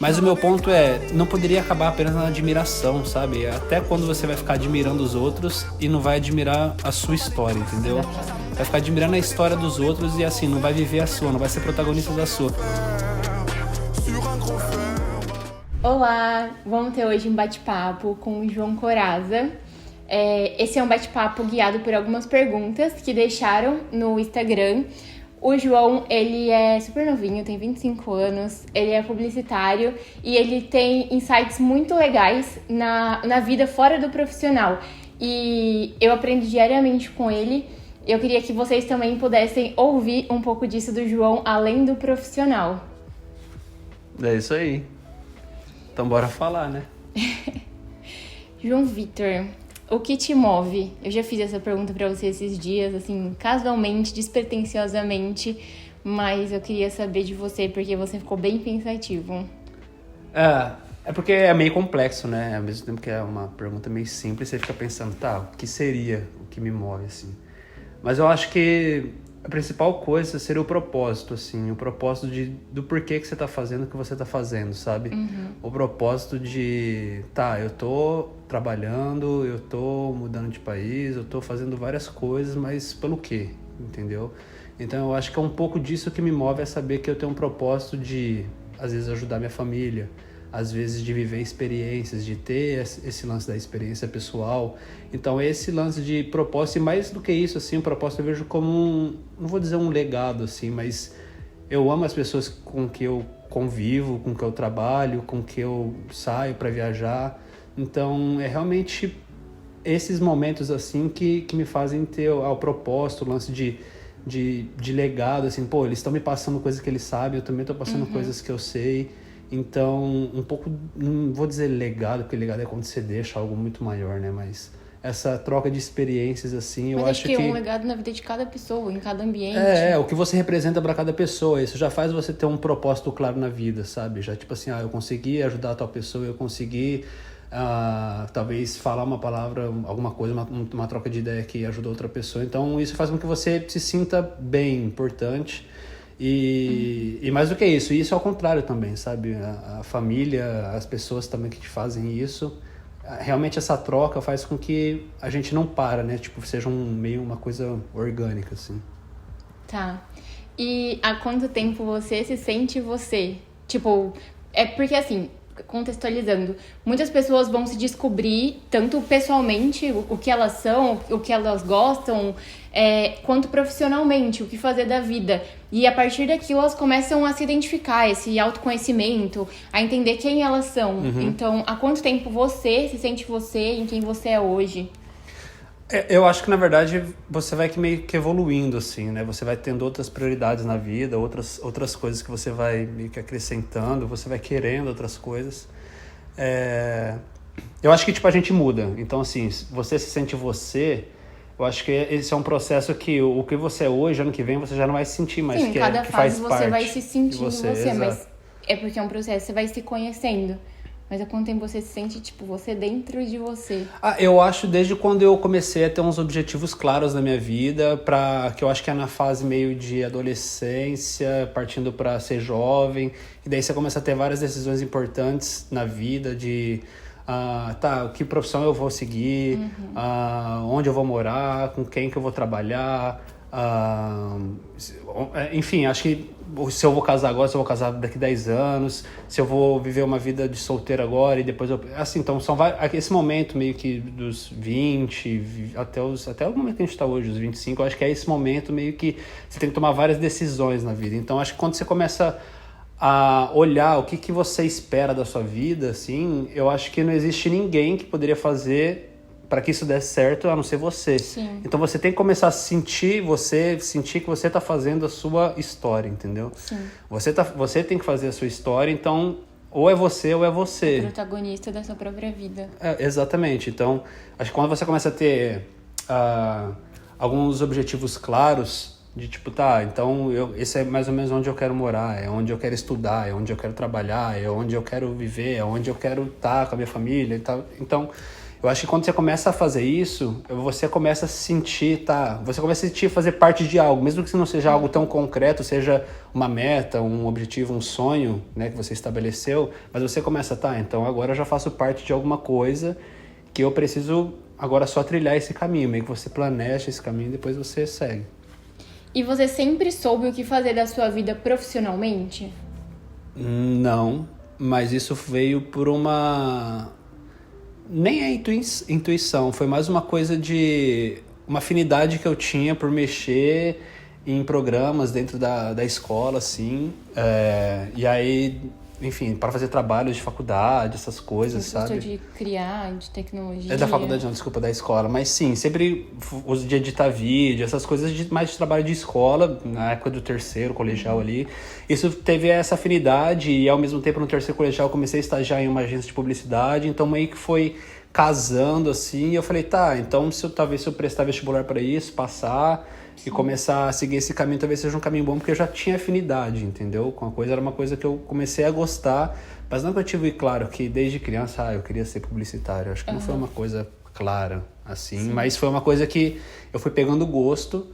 Mas o meu ponto é, não poderia acabar apenas na admiração, sabe? Até quando você vai ficar admirando os outros e não vai admirar a sua história, entendeu? Vai ficar admirando a história dos outros e assim, não vai viver a sua, não vai ser protagonista da sua. Olá, vamos ter hoje um bate-papo com o João Coraza. Esse é um bate-papo guiado por algumas perguntas que deixaram no Instagram. O João, ele é super novinho, tem 25 anos, ele é publicitário e ele tem insights muito legais na vida fora do profissional. E eu aprendo diariamente com ele. Eu queria que vocês também pudessem ouvir um pouco disso do João, além do profissional. É isso aí. Então bora falar, né? João Vitor, o que te move? Eu já fiz essa pergunta pra você esses dias, assim, casualmente, despretensiosamente, mas eu queria saber de você, porque você ficou bem pensativo. É porque é meio complexo, né? Ao mesmo tempo que é uma pergunta meio simples, você fica pensando, tá, o que seria o que me move, assim? Mas eu acho que a principal coisa seria o propósito, assim, o propósito do porquê que você tá fazendo o que você tá fazendo, sabe? O propósito de, tá, eu tô trabalhando, eu tô mudando de país, eu tô fazendo várias coisas, mas pelo quê? Entendeu? Então eu acho que é um pouco disso que me move, é saber que eu tenho um propósito de, às vezes, ajudar minha família, às vezes de viver experiências, de ter esse lance da experiência pessoal. Então esse lance de propósito, e mais do que isso, assim, o propósito eu vejo como não vou dizer um legado, assim, mas eu amo as pessoas com que eu convivo, com que eu trabalho, com que eu saio para viajar. Então é realmente esses momentos, assim, que me fazem ter o propósito, o lance de legado, assim, pô, eles estão me passando coisas que eles sabem, eu também estou passando coisas que eu sei. Então, um pouco, não vou dizer legado, porque legado é quando você deixa algo muito maior, né? Mas essa troca de experiências, assim, eu acho que... Mas é um legado na vida de cada pessoa, em cada ambiente. O que você representa para cada pessoa. Isso já faz você ter um propósito claro na vida, sabe? Já tipo assim, eu consegui ajudar a tal pessoa, eu consegui, talvez, falar uma palavra, alguma coisa, uma troca de ideia que ajudou outra pessoa. Então, isso faz com que você se sinta bem, importante. E mais do que isso é ao contrário também, sabe? A família, as pessoas também que te fazem isso, realmente essa troca faz com que a gente não para, né? Tipo, seja meio uma coisa orgânica, assim. Tá. E há quanto tempo você se sente você? Tipo, é porque assim, contextualizando, muitas pessoas vão se descobrir, tanto pessoalmente, o que elas são, o que elas gostam, quanto profissionalmente, o que fazer da vida. E a partir daquilo elas começam a se identificar, esse autoconhecimento, a entender quem elas são. Então, há quanto tempo você se sente você em quem você é hoje? Eu acho que, na verdade, você vai meio que evoluindo, assim, né? Você vai tendo outras prioridades na vida, outras coisas que você vai meio que acrescentando, você vai querendo outras coisas. Eu acho que, tipo, a gente muda. Então, assim, você se sente você, eu acho que esse é um processo que o que você é hoje, ano que vem, você já não vai se sentir mais. Sim, que cada que fase faz você vai parte se sentindo você, mas exato. é porque é um processo, você vai se conhecendo. Mas há quanto tempo você se sente, tipo, você dentro de você? Eu acho desde quando eu comecei a ter uns objetivos claros na minha vida, que eu acho que é na fase meio de adolescência, partindo para ser jovem, e daí você começa a ter várias decisões importantes na vida de que profissão eu vou seguir, onde eu vou morar, com quem que eu vou trabalhar, enfim, acho que se eu vou casar agora, se eu vou casar daqui 10 anos, se eu vou viver uma vida de solteiro agora e depois assim, então são esse momento meio que dos 20 até o momento que a gente está hoje, os 25, eu acho que é esse momento meio que você tem que tomar várias decisões na vida. Então acho que quando você começa a olhar o que você espera da sua vida, assim, eu acho que não existe ninguém que poderia fazer para que isso desse certo, a não ser você. Sim. Então você tem que começar a sentir que você tá fazendo a sua história, entendeu? Sim. Você tem que fazer a sua história, então ou é você ou é você. O protagonista da sua própria vida. Exatamente. Então, acho que quando você começa a ter alguns objetivos claros, de tipo, então esse é mais ou menos onde eu quero morar, é onde eu quero estudar, é onde eu quero trabalhar, é onde eu quero viver, é onde eu quero estar com a minha família e tal. Então, Eu acho que quando você começa a fazer isso, você começa a se sentir, você começa a sentir fazer parte de algo, mesmo que não seja algo tão concreto, seja uma meta, um objetivo, um sonho, né, que você estabeleceu, mas você começa, então agora eu já faço parte de alguma coisa que eu preciso agora só trilhar esse caminho, meio que você planeja esse caminho e depois você segue. E você sempre soube o que fazer da sua vida profissionalmente? Não, mas isso veio por uma... Nem é intuição, foi mais uma coisa de... Uma afinidade que eu tinha por mexer em programas dentro da escola, assim. E aí, enfim, para fazer trabalhos de faculdade, essas coisas, Você sabe? gostou de criar, de tecnologia? É da faculdade não, desculpa, da escola. Mas sim, sempre uso de editar vídeo, essas coisas mais de trabalho de escola, na época do terceiro colegial ali. Isso teve essa afinidade e ao mesmo tempo no terceiro colegial eu comecei a estagiar em uma agência de publicidade, então meio que foi casando assim, e eu falei, então talvez se eu prestar vestibular para isso, passar e começar a seguir esse caminho, talvez seja um caminho bom, porque eu já tinha afinidade, entendeu? Com a coisa, era uma coisa que eu comecei a gostar, mas não que eu tive claro que desde criança, eu queria ser publicitário. Acho que não foi uma coisa clara, assim, mas foi uma coisa que eu fui pegando gosto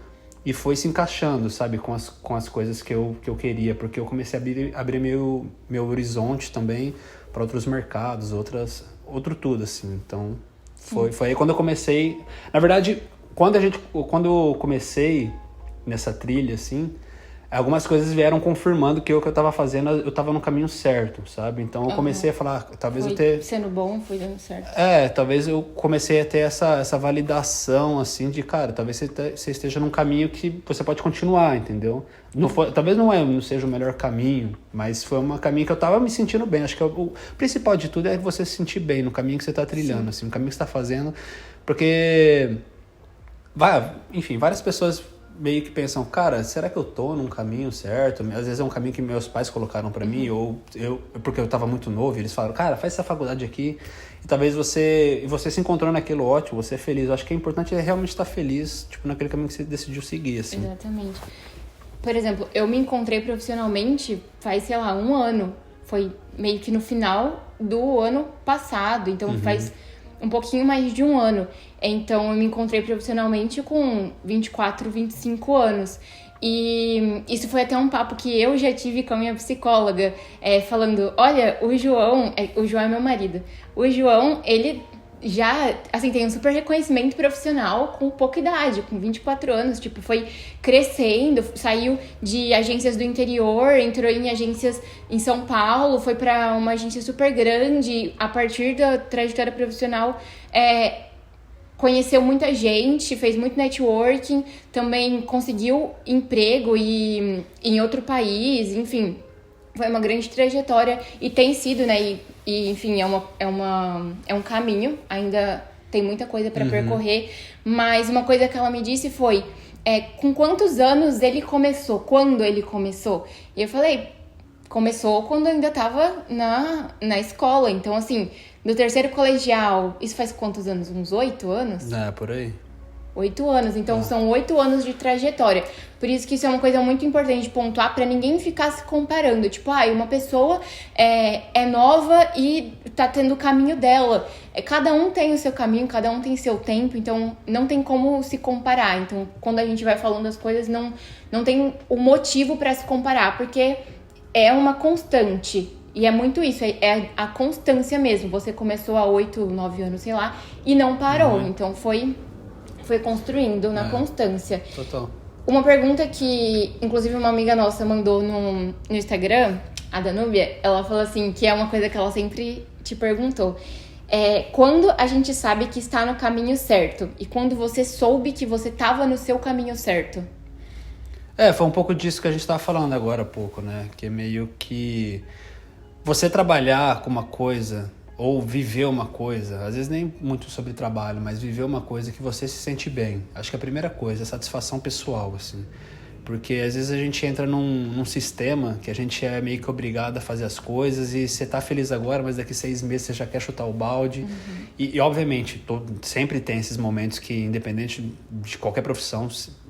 e foi se encaixando, sabe, com as coisas que eu queria, porque eu comecei a abrir meu horizonte também para outros mercados, outro tudo, assim. Então, foi aí quando eu comecei... Na verdade, quando eu comecei nessa trilha, assim, algumas coisas vieram confirmando que o que eu tava fazendo, eu tava no caminho certo, sabe? Então eu comecei a falar, talvez foi eu ter... sendo bom, foi dando certo. talvez eu comecei a ter essa validação, assim, de, cara, talvez você esteja num caminho que você pode continuar, entendeu? Talvez não seja o melhor caminho, mas foi um caminho que eu tava me sentindo bem. Acho que o principal de tudo é você se sentir bem no caminho que você tá trilhando, assim, no caminho que você tá fazendo, porque... Enfim, várias pessoas meio que pensam, cara, será que eu tô num caminho certo? Às vezes é um caminho que meus pais colocaram pra mim, ou porque eu tava muito novo, e eles falaram, cara, faz essa faculdade aqui, e talvez você se encontrou naquilo ótimo, você é feliz. Eu acho que o importante é realmente estar feliz, tipo, naquele caminho que você decidiu seguir, assim. Exatamente. Por exemplo, eu me encontrei profissionalmente faz, sei lá, 1 ano. Foi meio que no final do ano passado, então faz um pouquinho mais de 1 ano. Então, eu me encontrei profissionalmente com 24, 25 anos. E isso foi até um papo que eu já tive com a minha psicóloga, falando, olha, o João é meu marido. O João, ele já, assim, tem um super reconhecimento profissional com pouca idade, com 24 anos, tipo, foi crescendo, saiu de agências do interior, entrou em agências em São Paulo, foi pra uma agência super grande, a partir da trajetória profissional, conheceu muita gente, fez muito networking, também conseguiu emprego em outro país, enfim, foi uma grande trajetória e tem sido, né, e enfim, é um caminho, ainda tem muita coisa para percorrer, mas uma coisa que ela me disse foi, com quantos anos ele começou, quando ele começou? E eu falei, começou quando eu ainda tava na escola, então assim, do terceiro colegial, isso faz quantos anos? Uns 8 anos? Por aí. 8 anos, então são 8 anos de trajetória. Por isso que isso é uma coisa muito importante de pontuar, pra ninguém ficar se comparando. Tipo, uma pessoa é nova e tá tendo o caminho dela. Cada um tem o seu caminho, cada um tem seu tempo, então não tem como se comparar. Então, quando a gente vai falando as coisas, não tem o motivo pra se comparar, porque é uma constante. E é muito isso, é a constância mesmo. Você começou há 8, 9 anos, sei lá, e não parou. Então, foi construindo na constância. Total. Uma pergunta que, inclusive, uma amiga nossa mandou no Instagram, a Danúbia, ela falou assim, que é uma coisa que ela sempre te perguntou. Quando a gente sabe que está no caminho certo? E quando você soube que você estava no seu caminho certo? Foi um pouco disso que a gente estava falando agora há pouco, né? Que é meio que você trabalhar com uma coisa ou viver uma coisa, às vezes nem muito sobre trabalho, mas viver uma coisa que você se sente bem. Acho que a primeira coisa é satisfação pessoal, assim. Porque às vezes a gente entra num sistema que a gente é meio que obrigado a fazer as coisas e você tá feliz agora, mas daqui 6 meses você já quer chutar o balde. E obviamente, sempre tem esses momentos que, independente de qualquer profissão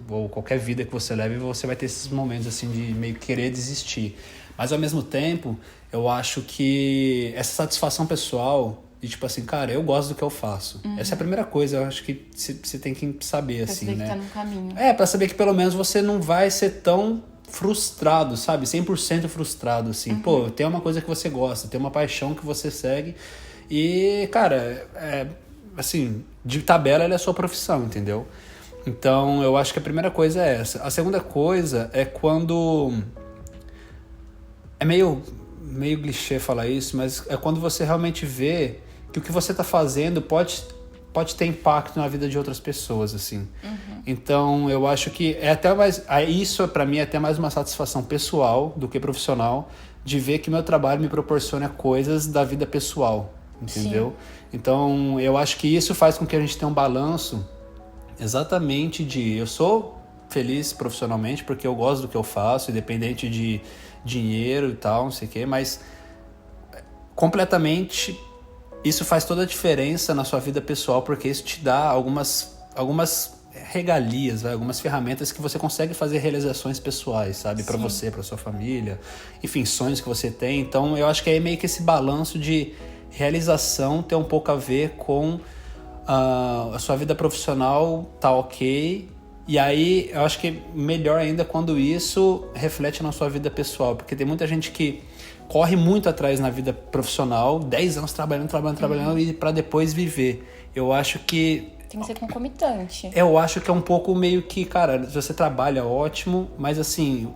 ou qualquer vida que você leve, você vai ter esses momentos assim de meio que querer desistir. Mas ao mesmo tempo, eu acho que essa satisfação pessoal De tipo assim, cara, eu gosto do que eu faço. Essa é a primeira coisa, eu acho que você tem que saber, Pra assim, saber né? que tá no caminho. Pra saber que pelo menos você não vai ser tão frustrado, sabe? 100% frustrado, assim. Pô, tem uma coisa que você gosta, tem uma paixão que você segue. E, cara, assim, de tabela ela é a sua profissão, entendeu? Então, eu acho que a primeira coisa é essa. A segunda coisa é quando... É meio clichê falar isso, mas é quando você realmente vê que o que você tá fazendo pode ter impacto na vida de outras pessoas, assim. Então, eu acho que é até mais... Isso, pra mim, é até mais uma satisfação pessoal do que profissional, de ver que meu trabalho me proporciona coisas da vida pessoal, entendeu? Sim. Então, eu acho que isso faz com que a gente tenha um balanço exatamente de... Eu sou feliz profissionalmente porque eu gosto do que eu faço, independente de dinheiro e tal, não sei o quê, mas completamente isso faz toda a diferença na sua vida pessoal, porque isso te dá algumas regalias, algumas ferramentas que você consegue fazer realizações pessoais, sabe? Para você, para sua família, enfim, sonhos que você tem. Então, eu acho que é meio que esse balanço de realização tem um pouco a ver com a sua vida profissional tá ok. E aí, eu acho que é melhor ainda quando isso reflete na sua vida pessoal, porque tem muita gente que corre muito atrás na vida profissional, 10 anos trabalhando e para depois viver. Eu acho que... Tem que ser concomitante. Eu acho que é um pouco meio que, cara, se você trabalha, ótimo, mas assim,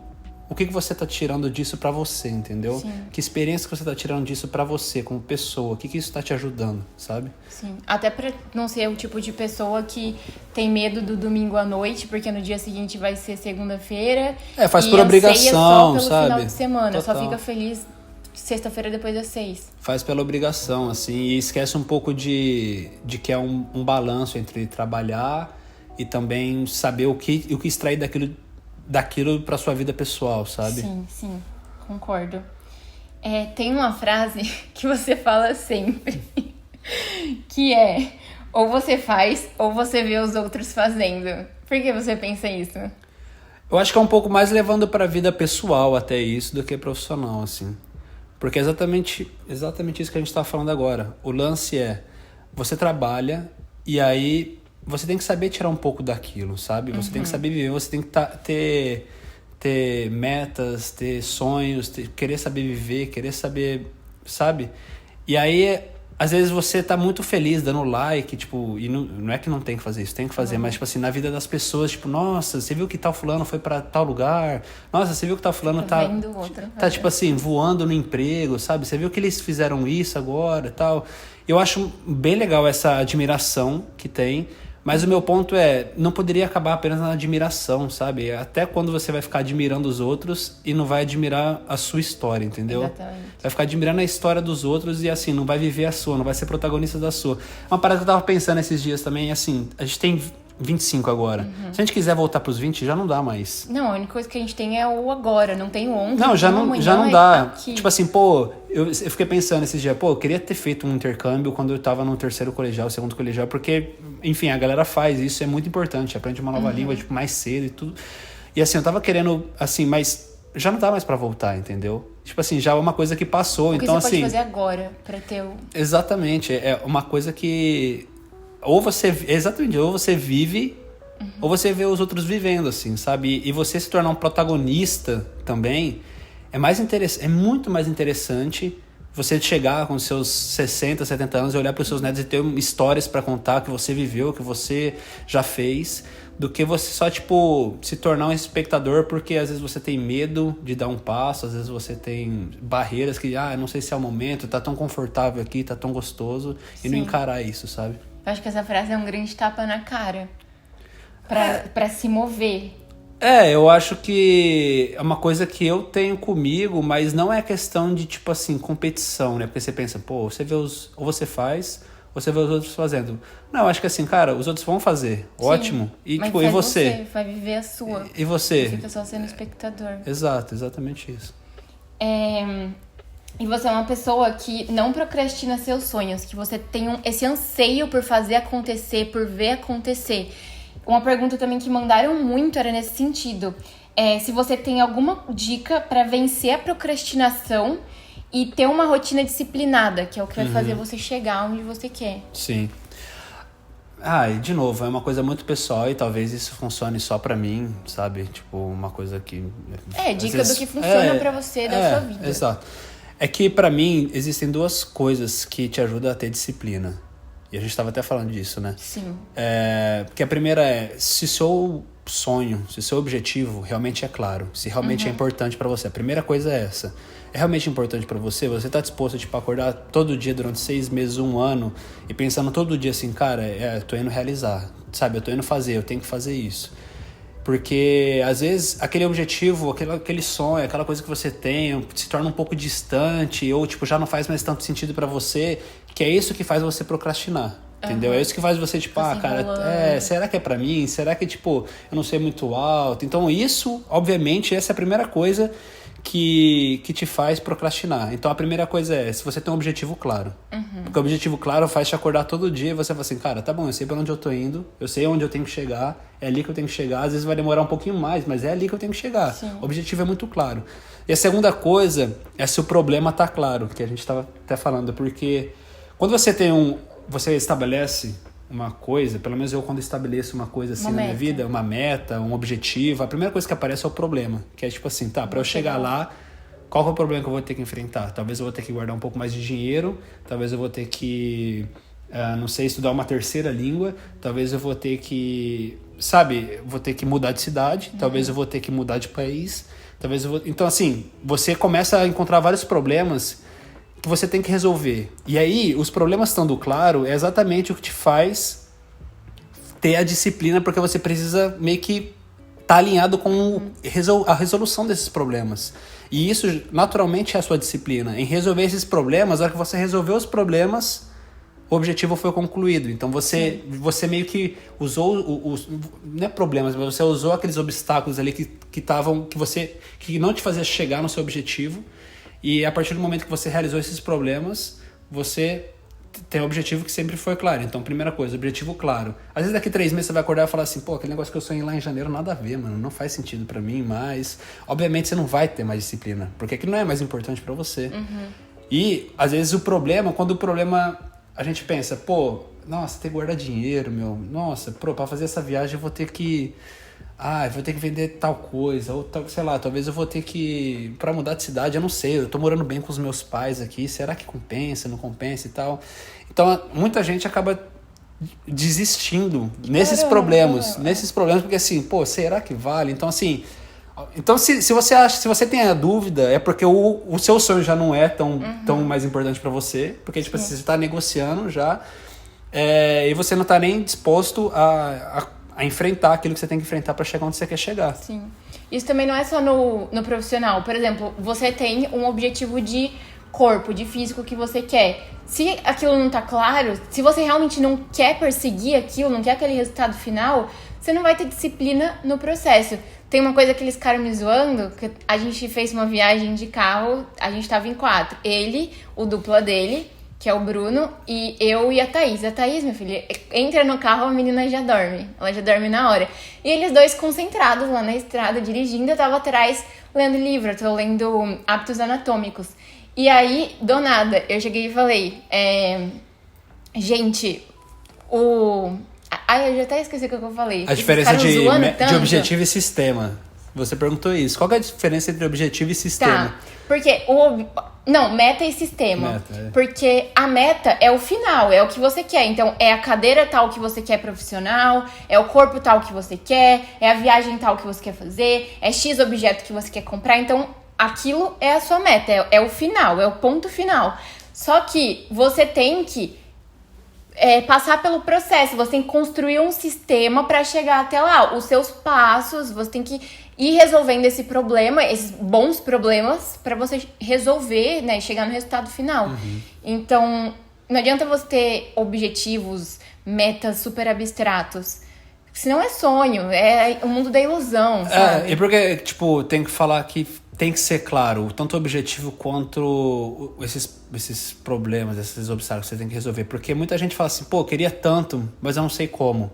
o que você tá tirando disso pra você, entendeu? Sim. Que experiência que você tá tirando disso pra você, como pessoa? O que isso tá te ajudando, sabe? Sim. Até pra não ser o tipo de pessoa que tem medo do domingo à noite, porque no dia seguinte vai ser segunda-feira. Faz por obrigação, só pelo sabe? final de semana. Total. Só fica feliz sexta-feira depois das 6. Faz pela obrigação, assim, e esquece um pouco de que é um balanço entre trabalhar e também saber o que extrair daquilo pra sua vida pessoal, sabe? Sim, concordo. Tem uma frase que você fala sempre, que é: ou você faz, ou você vê os outros fazendo. Por que você pensa isso? Eu acho que é um pouco mais levando pra vida pessoal até isso do que profissional, assim. Porque é exatamente isso que a gente tá falando agora. O lance é, você trabalha e aí você tem que saber tirar um pouco daquilo, sabe? Você tem que saber viver, você tem que ter metas, ter sonhos, querer saber viver, querer saber, sabe? E aí, às vezes você tá muito feliz dando like, tipo, e não é que não tem que fazer isso, tem que fazer, mas tipo assim, na vida das pessoas, tipo, nossa, você viu que tal fulano foi pra tal lugar? Nossa, você viu que tal fulano tá tipo assim, voando no emprego, sabe? Você viu que eles fizeram isso agora e tal. Eu acho bem legal essa admiração que tem, mas o meu ponto não poderia acabar apenas na admiração, sabe? Até quando você vai ficar admirando os outros e não vai admirar a sua história, entendeu? Exatamente. Vai ficar admirando a história dos outros e assim, não vai viver a sua, não vai ser protagonista da sua. Uma parada que eu tava pensando esses dias também, assim, a gente tem 25 agora. Se a gente quiser voltar pros 20, já não dá mais. Não, a única coisa que a gente tem é o agora, não tem o ontem. Não, já não dá. Aqui. Tipo assim, pô, eu fiquei pensando esses dias, pô, eu queria ter feito um intercâmbio quando eu tava no terceiro colegial, segundo colegial, porque, enfim, a galera faz isso, é muito importante, aprende uma nova língua, tipo, mais cedo e tudo. E assim, eu tava querendo, assim, mas já não dá mais pra voltar, entendeu? Tipo assim, já é uma coisa que passou, então assim... O que você pode fazer agora pra ter o... Exatamente, é uma coisa que... ou você vive, ou você vê os outros vivendo, assim, sabe? E você se tornar um protagonista também é muito mais interessante você chegar com seus 60, 70 anos e olhar para os seus netos e ter histórias para contar que você viveu, que você já fez, do que você só, tipo, se tornar um espectador porque às vezes você tem medo de dar um passo, às vezes você tem barreiras que, não sei se é o momento, tá tão confortável aqui, tá tão gostoso, e não encarar isso, sabe? Eu acho que essa frase é um grande tapa na cara pra se mover. Eu acho que é uma coisa que eu tenho comigo, mas não é questão de, tipo assim, competição, né? Porque você pensa, pô, ou você faz, ou você vê os outros fazendo. Não, eu acho que assim, cara, os outros vão fazer, ótimo. E, mas tipo, e você? Você vai viver a sua. E você? Você fica só sendo espectador. Exato, exatamente isso. E você é uma pessoa que não procrastina seus sonhos, que você tem esse anseio por fazer acontecer, por ver acontecer. Uma pergunta também que mandaram muito era nesse sentido. Se você tem alguma dica para vencer a procrastinação e ter uma rotina disciplinada, que é o que vai fazer você chegar onde você quer. Sim. E de novo, é uma coisa muito pessoal e talvez isso funcione só pra mim, sabe? Tipo, uma coisa que... Dica do que funciona pra você, da sua vida. Exato. É que pra mim existem duas coisas que te ajudam a ter disciplina. E a gente tava até falando disso, né? Sim. Porque a primeira é, se seu sonho, se seu objetivo realmente é claro, se realmente é importante pra você. A primeira coisa é essa. É realmente importante pra você? Você tá disposto a, tipo, acordar todo dia durante 6 meses, 1 ano e pensando todo dia assim, cara, eu tô indo realizar, sabe? Eu tô indo fazer, eu tenho que fazer isso. Porque, às vezes, aquele objetivo, aquele sonho, aquela coisa que você tem se torna um pouco distante ou, tipo, já não faz mais tanto sentido pra você, que é isso que faz você procrastinar. Entendeu? É isso que faz você, tipo, será que é pra mim? Será que, tipo, eu não sei muito alto? Então, isso, obviamente, essa é a primeira coisa que te faz procrastinar. Então, a primeira coisa é, se você tem um objetivo claro. Porque o objetivo claro faz te acordar todo dia e você fala assim, cara, tá bom, eu sei pra onde eu tô indo, eu sei onde eu tenho que chegar, é ali que eu tenho que chegar, às vezes vai demorar um pouquinho mais, mas é ali que eu tenho que chegar. Sim. O objetivo é muito claro. E a segunda coisa é se o problema tá claro, que a gente tava até falando, porque quando você você estabelece uma coisa, pelo menos eu quando estabeleço uma coisa assim na minha vida, uma meta, um objetivo, a primeira coisa que aparece é o problema, que é tipo assim, tá, pra eu chegar lá, qual que é o problema que eu vou ter que enfrentar? Talvez eu vou ter que guardar um pouco mais de dinheiro, talvez eu vou ter que, não sei, estudar uma terceira língua, talvez eu vou ter que, sabe, vou ter que mudar de cidade, talvez eu vou ter que mudar de país, talvez eu vou... Então, assim, você começa a encontrar vários problemas que você tem que resolver. E aí, os problemas estando claro, é exatamente o que te faz ter a disciplina, porque você precisa meio que estar alinhado com a resolução desses problemas. E isso, naturalmente, é a sua disciplina. Em resolver esses problemas, na hora que você resolveu os problemas, o objetivo foi concluído. Então, você meio que usou não é problemas, mas você usou aqueles obstáculos ali que não te fazia chegar no seu objetivo. E a partir do momento que você realizou esses problemas, você tem um objetivo que sempre foi claro. Então, primeira coisa, objetivo claro. Às vezes daqui 3 meses você vai acordar e falar assim, pô, aquele negócio que eu sonhei lá em janeiro, nada a ver, mano, não faz sentido pra mim, mas... Obviamente você não vai ter mais disciplina, porque aquilo não é mais importante pra você. E, às vezes, quando o problema... A gente pensa, pô, nossa, tem que guardar dinheiro, meu. Nossa, pra fazer essa viagem eu vou ter que... eu vou ter que vender tal coisa, ou tal, sei lá, talvez eu vou ter que, pra mudar de cidade, eu não sei, eu tô morando bem com os meus pais aqui, será que compensa, não compensa e tal? Então, muita gente acaba desistindo nesses problemas, porque assim, pô, será que vale? Então, assim, se você tem a dúvida, é porque o seu sonho já não é tão mais importante pra você, porque, tipo assim, você tá negociando já, e você não tá nem disposto a enfrentar aquilo que você tem que enfrentar para chegar onde você quer chegar. Sim. Isso também não é só no profissional. Por exemplo, você tem um objetivo de corpo, de físico que você quer. Se aquilo não tá claro, se você realmente não quer perseguir aquilo, não quer aquele resultado final, você não vai ter disciplina no processo. Tem uma coisa que eles ficaram me zoando, que a gente fez uma viagem de carro, a gente tava em 4. Ele, o dupla dele, que é o Bruno, e eu e a Thaís. A Thaís, minha filha, entra no carro, a menina já dorme. Ela já dorme na hora. E eles dois concentrados lá na estrada, dirigindo. Eu tava atrás lendo livro. Eu tô lendo Hábitos Anatômicos. E aí, do nada, eu cheguei e falei... Gente, eu já até esqueci o que eu falei. A diferença de objetivo e sistema. Você perguntou isso. Qual que é a diferença entre objetivo e sistema? Tá, porque meta e sistema. Porque a meta é o final, é o que você quer. Então, é a cadeira tal que você quer profissional, é o corpo tal que você quer, é a viagem tal que você quer fazer, é X objeto que você quer comprar. Então, aquilo é a sua meta, é o final, é o ponto final. Só que você tem que passar pelo processo, você tem que construir um sistema para chegar até lá. Os seus passos, você tem que ir resolvendo esse problema, esses bons problemas, para você resolver, né, chegar no resultado final. Então, não adianta você ter objetivos, metas super abstratos. Senão é sonho, é o mundo da ilusão, sabe? E porque, tipo, tem que falar que tem que ser claro, tanto o objetivo quanto esses problemas, esses obstáculos que você tem que resolver. Porque muita gente fala assim, pô, queria tanto, mas eu não sei como.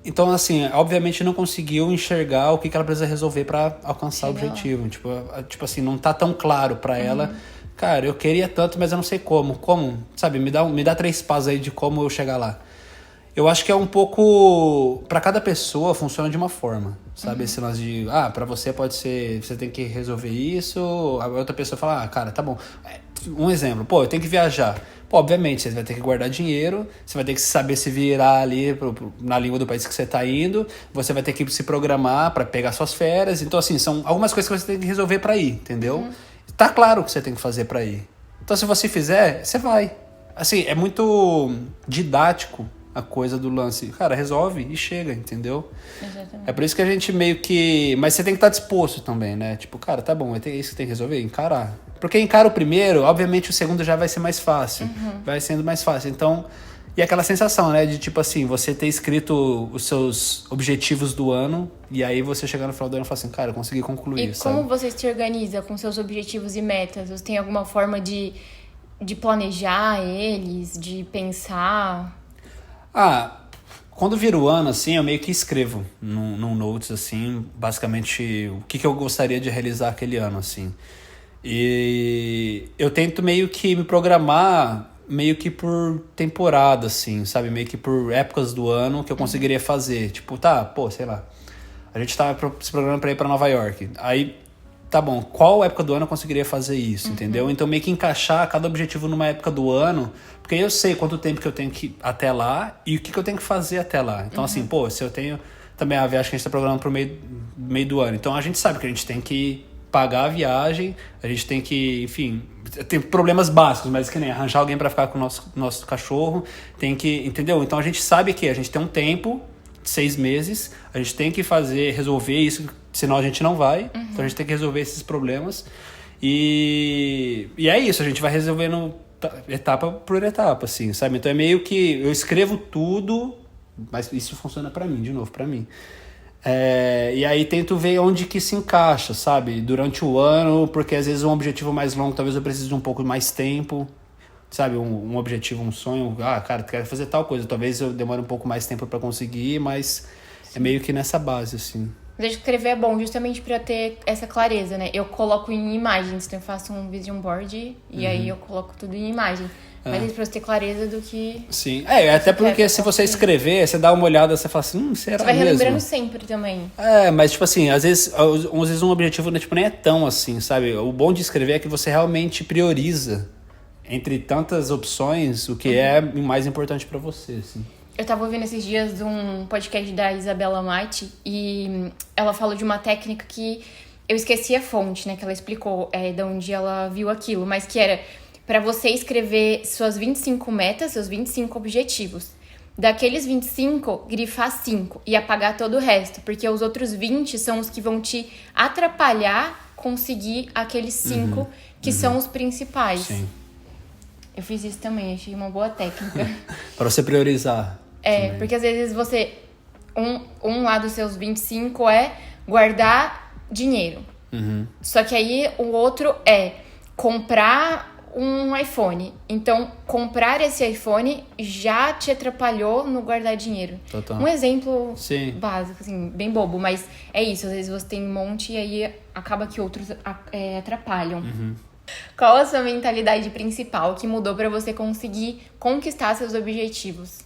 Então, assim, obviamente não conseguiu enxergar o que ela precisa resolver para alcançar o objetivo. Tipo assim, não tá tão claro para ela cara, eu queria tanto, mas eu não sei como. Como? Sabe, me dá 3 passos aí de como eu chegar lá. Eu acho que é um pouco... Pra cada pessoa funciona de uma forma, sabe? Esse lance de... pra você pode ser... Você tem que resolver isso. A outra pessoa fala, cara, tá bom. Um exemplo. Pô, eu tenho que viajar. Pô, obviamente, você vai ter que guardar dinheiro. Você vai ter que saber se virar ali na língua do país que você tá indo. Você vai ter que se programar pra pegar suas férias. Então, assim, são algumas coisas que você tem que resolver pra ir, entendeu? Tá claro o que você tem que fazer pra ir. Então, se você fizer, você vai. Assim, é muito didático a coisa do lance. Cara, resolve e chega, entendeu? Exatamente. É por isso que a gente meio que... Mas você tem que estar disposto também, né? Tipo, cara, tá bom, é isso que tem que resolver? Encarar. Porque encara o primeiro, obviamente o segundo já vai ser mais fácil. Vai sendo mais fácil. Então... E aquela sensação, né? De tipo assim, você ter escrito os seus objetivos do ano e aí você chegar no final do ano e falar assim, cara, eu consegui concluir, E sabe? como você se organiza com seus objetivos e metas? Você tem alguma forma de planejar eles, de pensar? Quando vira o ano, assim, eu meio que escrevo num notes, assim, basicamente o que eu gostaria de realizar aquele ano, assim. E eu tento meio que me programar meio que por temporada, assim, sabe? Meio que por épocas do ano que eu conseguiria fazer. Tipo, sei lá, a gente tá se programando pra ir pra Nova York. Aí, tá bom, qual época do ano eu conseguiria fazer isso, entendeu? Então meio que encaixar cada objetivo numa época do ano, porque eu sei quanto tempo que eu tenho que ir até lá e o que eu tenho que fazer até lá. Então assim, se eu tenho também a viagem que a gente tá programando pro meio do ano, então a gente sabe que a gente tem que pagar a viagem, a gente tem que, enfim, tem problemas básicos, mas que nem arranjar alguém para ficar com o nosso cachorro, tem que, entendeu? Então a gente sabe que a gente tem um tempo, 6 meses, a gente tem que resolver isso, senão a gente não vai, então a gente tem que resolver esses problemas e é isso, a gente vai resolvendo etapa por etapa, assim, sabe? Então é meio que eu escrevo tudo, mas isso funciona para mim, de novo, para mim. E aí tento ver onde que se encaixa, sabe? Durante o ano, porque às vezes um objetivo mais longo, talvez eu precise de um pouco mais tempo, sabe? Um objetivo, um sonho, cara, quero fazer tal coisa, talvez eu demore um pouco mais tempo para conseguir, mas é meio que nessa base, assim. Mas escrever é bom justamente pra ter essa clareza, né? Eu coloco em imagens, então eu faço um vision board e aí eu coloco tudo em imagem. Mas é pra você ter clareza do que... Sim, até porque se você escrever, você dá uma olhada, você fala assim, será mesmo? Você vai relembrando sempre também. Mas tipo assim, às vezes um objetivo tipo, nem é tão assim, sabe? O bom de escrever é que você realmente prioriza entre tantas opções o que é mais importante pra você, assim. Eu tava ouvindo esses dias um podcast da Isabela Mate e ela falou de uma técnica que eu esqueci a fonte, né? Que ela explicou de onde ela viu aquilo, mas que era pra você escrever suas 25 metas, seus 25 objetivos. Daqueles 25, grifar 5 e apagar todo o resto, porque os outros 20 são os que vão te atrapalhar conseguir aqueles 5 que são os principais. Sim. Eu fiz isso também, achei uma boa técnica. Pra você priorizar. Também. Porque às vezes você... Um lá dos seus 25 é guardar dinheiro. Só que aí o outro é comprar um iPhone. Então, comprar esse iPhone já te atrapalhou no guardar dinheiro. Total. Um exemplo Sim. básico, assim, bem bobo, mas é isso. Às vezes você tem um monte e aí acaba que outros atrapalham. Qual a sua mentalidade principal que mudou pra você conseguir conquistar seus objetivos?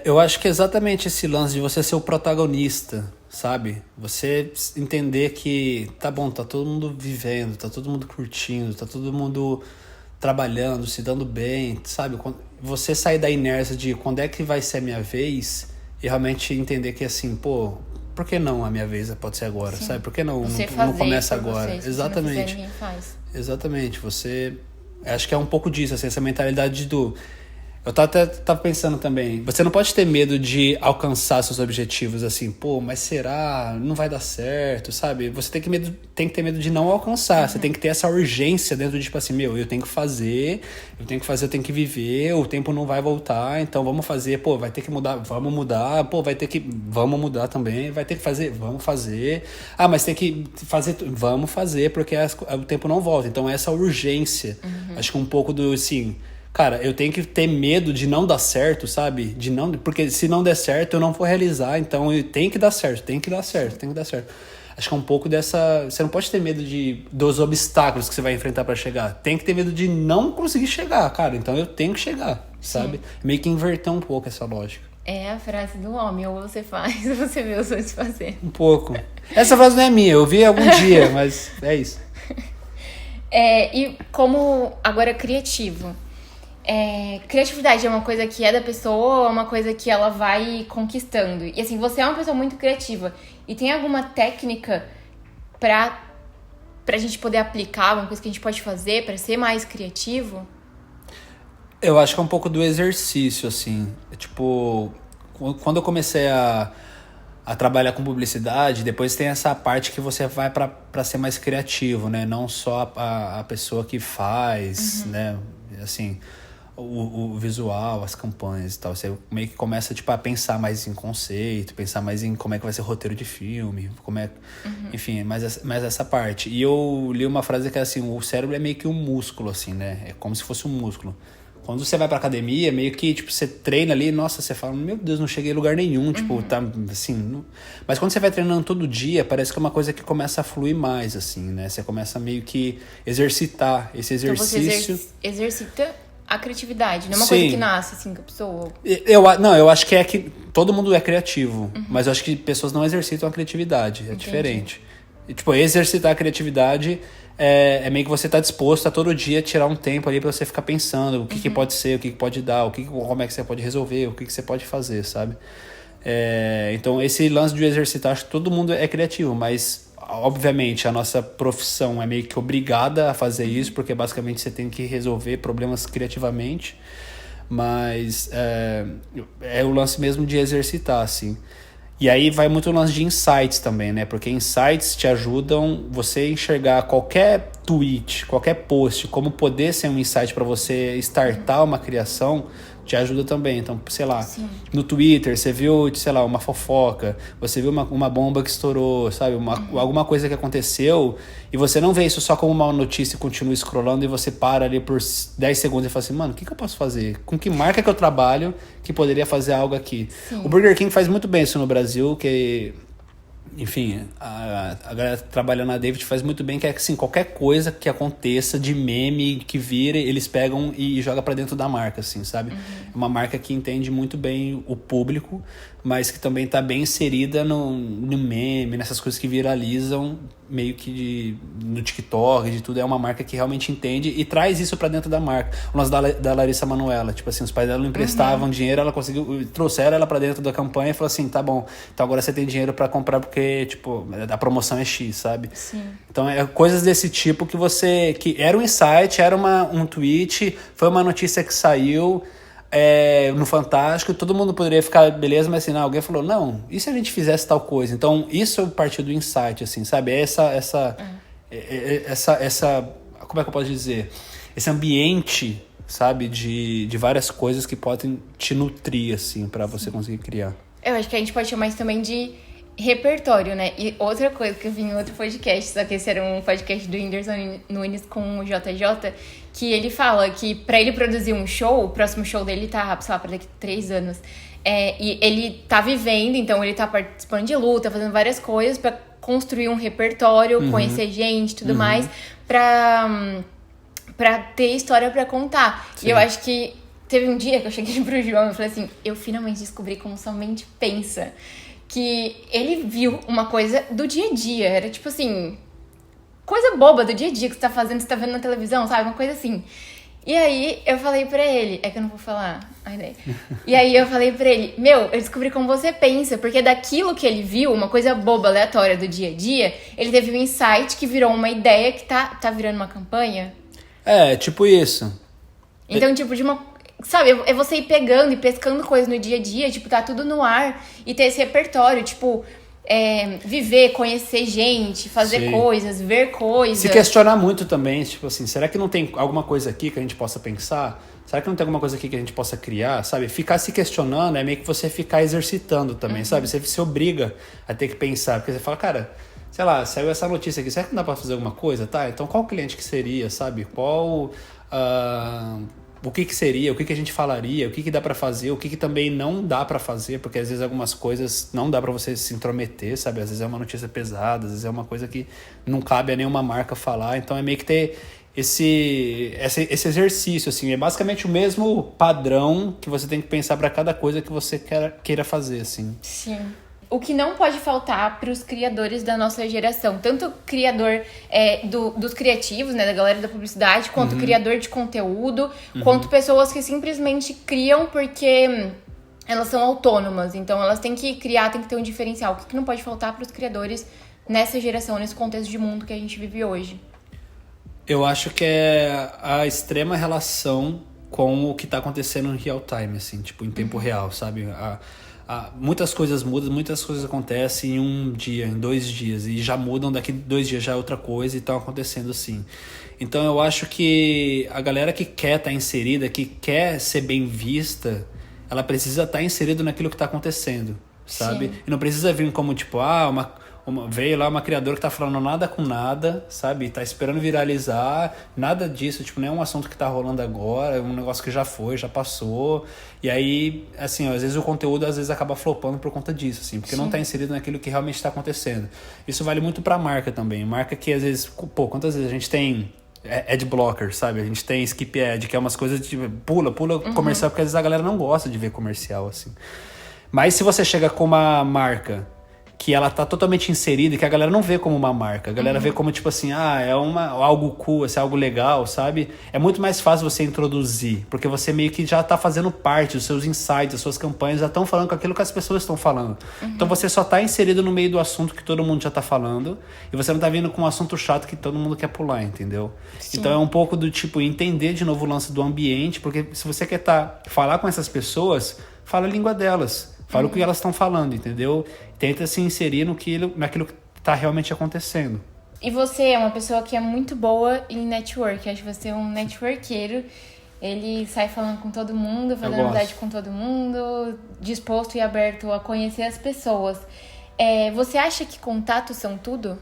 Eu acho que é exatamente esse lance de você ser o protagonista, sabe? Você entender que, tá bom, tá todo mundo vivendo, tá todo mundo curtindo, tá todo mundo trabalhando, se dando bem, sabe? Você sair da inércia de quando é que vai ser a minha vez e realmente entender que assim, por que não a minha vez pode ser agora, Sim. sabe? Por que não começa agora? Se Exatamente. você não fizer, ninguém faz. Exatamente. Acho que é um pouco disso, assim, essa mentalidade do... Eu tava pensando também, você não pode ter medo de alcançar seus objetivos assim, mas será? Não vai dar certo, sabe? Você tem que ter medo de não alcançar, você tem que ter essa urgência dentro de tipo assim, eu tenho que fazer, eu tenho que viver, o tempo não vai voltar, então vamos fazer, vai ter que mudar, vamos mudar, vamos mudar também, vai ter que fazer, vamos fazer, mas tem que fazer, vamos fazer, porque o tempo não volta, então essa urgência, acho que um pouco do, assim... Cara, eu tenho que ter medo de não dar certo, sabe? Porque se não der certo, eu não vou realizar. Então, tem que dar certo, tem que dar certo, tem que dar certo. Acho que é um pouco dessa... Você não pode ter medo dos obstáculos que você vai enfrentar pra chegar. Tem que ter medo de não conseguir chegar, cara. Então eu tenho que chegar, sabe? Meio que inverter um pouco essa lógica. É a frase do homem, ou você faz, ou você vê os outros fazer. Um pouco. Essa frase não é minha, eu vi algum dia, mas é isso. E como agora criativo, criatividade é uma coisa que é da pessoa ou é uma coisa que ela vai conquistando? E assim, você é uma pessoa muito criativa e tem alguma técnica pra gente poder aplicar, alguma coisa que a gente pode fazer pra ser mais criativo? Eu acho que é um pouco do exercício, assim. Tipo, quando eu comecei a trabalhar com publicidade, depois tem essa parte que você vai para ser mais criativo, né? Não só a pessoa que faz, né? Assim, o visual, as campanhas e tal. Você meio que começa, tipo, a pensar mais em conceito, pensar mais em como é que vai ser o roteiro de filme, como é... Enfim, mais essa parte. E eu li uma frase que é assim, o cérebro é meio que um músculo, assim, né? É como se fosse um músculo. Quando você vai pra academia, meio que, tipo, você treina ali, nossa, você fala, meu Deus, não cheguei em lugar nenhum, tipo, tá, assim... Não... Mas quando você vai treinando todo dia, parece que é uma coisa que começa a fluir mais, assim, né? Você começa meio que exercitar esse exercício... Então você exercita a criatividade, não é uma Sim. coisa que nasce, assim, com a pessoa. Eu acho que é que todo mundo é criativo, mas eu acho que pessoas não exercitam a criatividade, é diferente. E, tipo, exercitar a criatividade é meio que você tá disposto a todo dia tirar um tempo ali pra você ficar pensando o que pode ser, o que pode dar, como é que você pode resolver, o que você pode fazer, sabe? Então, esse lance de exercitar, acho que todo mundo é criativo, mas... Obviamente, a nossa profissão é meio que obrigada a fazer isso, porque basicamente você tem que resolver problemas criativamente, mas é o lance mesmo de exercitar, assim. E aí vai muito o lance de insights também, né? Porque insights te ajudam você a enxergar qualquer tweet, qualquer post, como poder ser um insight para você startar uma criação, te ajuda também. Então, sei lá, no Twitter você viu, sei lá, uma fofoca, você viu uma bomba que estourou, sabe? Alguma coisa que aconteceu e você não vê isso só como uma notícia e continua scrollando e você para ali por 10 segundos e fala assim, mano, o que eu posso fazer? Com que marca que eu trabalho que poderia fazer algo aqui? Sim. O Burger King faz muito bem isso no Brasil, que... Enfim, a galera trabalhando na David faz muito bem, que é assim, qualquer coisa que aconteça de meme que vire, eles pegam e jogam pra dentro da marca, assim, sabe? É uma marca que entende muito bem o público, mas que também tá bem inserida no meme, nessas coisas que viralizam, meio que no TikTok, de tudo. É uma marca que realmente entende e traz isso pra dentro da marca. O lance da Larissa Manoela, tipo assim, os pais dela não emprestavam dinheiro, ela conseguiu, trouxeram ela pra dentro da campanha e falou assim, tá bom, então agora você tem dinheiro pra comprar porque, tipo, a promoção é X, sabe? Sim. Então, coisas desse tipo que era um insight, era um tweet, foi uma notícia que saiu no Fantástico, todo mundo poderia ficar beleza, mas assim, não, alguém falou, não, e se a gente fizesse tal coisa? Então, isso partiu do insight, assim, sabe? Essa como é que eu posso dizer? Esse ambiente, sabe, de várias coisas que podem te nutrir, assim, pra você conseguir criar. Eu acho que a gente pode chamar isso também de repertório, né? E outra coisa que eu vi em outro podcast, só que esse era um podcast do Whindersson Nunes com o JJ, que ele fala que pra ele produzir um show, o próximo show dele tá, sei lá, pra daqui a 3 anos. E ele tá vivendo, então ele tá participando de luta, fazendo várias coisas pra construir um repertório, conhecer gente e tudo mais, pra ter história pra contar. Sim. E eu acho que teve um dia que eu cheguei pro João e falei assim, eu finalmente descobri como sua mente pensa. Que ele viu uma coisa do dia a dia, era tipo assim, coisa boba do dia a dia que você tá fazendo, você tá vendo na televisão, sabe? Uma coisa assim. E aí eu falei pra ele, é que eu não vou falar a ideia. E aí eu falei pra ele, eu descobri como você pensa, porque daquilo que ele viu, uma coisa boba, aleatória do dia a dia, ele teve um insight que virou uma ideia que tá virando uma campanha. Tipo isso. Então, tipo, de uma... Sabe, é você ir pegando e pescando coisas no dia a dia, tipo, tá tudo no ar e ter esse repertório, tipo, viver, conhecer gente, fazer coisas, ver coisas. Se questionar muito também, tipo assim, será que não tem alguma coisa aqui que a gente possa pensar? Será que não tem alguma coisa aqui que a gente possa criar, sabe? Ficar se questionando é meio que você ficar exercitando também, sabe? Você se obriga a ter que pensar, porque você fala, cara, sei lá, saiu essa notícia aqui, será que não dá pra fazer alguma coisa? Tá, então qual cliente que seria, sabe? Qual... o que seria, o que a gente falaria, o que dá pra fazer, o que também não dá pra fazer, porque às vezes algumas coisas não dá pra você se intrometer, sabe? Às vezes é uma notícia pesada, às vezes é uma coisa que não cabe a nenhuma marca falar, então é meio que ter esse exercício, assim, é basicamente o mesmo padrão que você tem que pensar pra cada coisa que você queira fazer, assim. Sim. O que não pode faltar para os criadores da nossa geração, tanto criador dos criativos, né, da galera da publicidade, quanto criador de conteúdo, quanto pessoas que simplesmente criam porque elas são autônomas, então elas têm que criar, têm que ter um diferencial. O que não pode faltar para os criadores nessa geração, nesse contexto de mundo que a gente vive hoje? Eu acho que é a extrema relação com o que está acontecendo em real time, assim, tipo, em tempo real, sabe? Muitas coisas mudam, muitas coisas acontecem em um dia, em 2 dias, e já mudam, daqui 2 dias já é outra coisa e estão acontecendo assim. Então eu acho que a galera que quer estar inserida, que quer ser bem vista, ela precisa estar inserida naquilo que está acontecendo, sabe? Sim. E não precisa vir como tipo, veio lá uma criadora que tá falando nada com nada, sabe? Tá esperando viralizar, nada disso, tipo, nem é um assunto que tá rolando agora, é um negócio que já foi, já passou. E aí, assim, ó, às vezes o conteúdo acaba flopando por conta disso, assim, porque não tá inserido naquilo que realmente tá acontecendo. Isso vale muito pra marca também. Marca que às vezes, quantas vezes a gente tem ad blocker, sabe? A gente tem skip ad, que é umas coisas de pula comercial, porque às vezes a galera não gosta de ver comercial, assim. Mas se você chega com uma marca que ela tá totalmente inserida e que a galera não vê como uma marca. A galera vê como, tipo assim, é algo cool, é algo legal, sabe? É muito mais fácil você introduzir, porque você meio que já tá fazendo parte, os seus insights, as suas campanhas já estão falando com aquilo que as pessoas estão falando. Então você só tá inserido no meio do assunto que todo mundo já tá falando e você não tá vindo com um assunto chato que todo mundo quer pular, entendeu? Sim. Então é um pouco do tipo, entender de novo o lance do ambiente, porque se você quer falar com essas pessoas, fala a língua delas. Fala o que elas estão falando, entendeu? Tenta se inserir naquilo que está realmente acontecendo. E você é uma pessoa que é muito boa em network. Acho que você é um networkeiro. Ele sai falando com todo mundo, fazendo amizade com todo mundo, disposto e aberto a conhecer as pessoas. Você acha que contatos são tudo?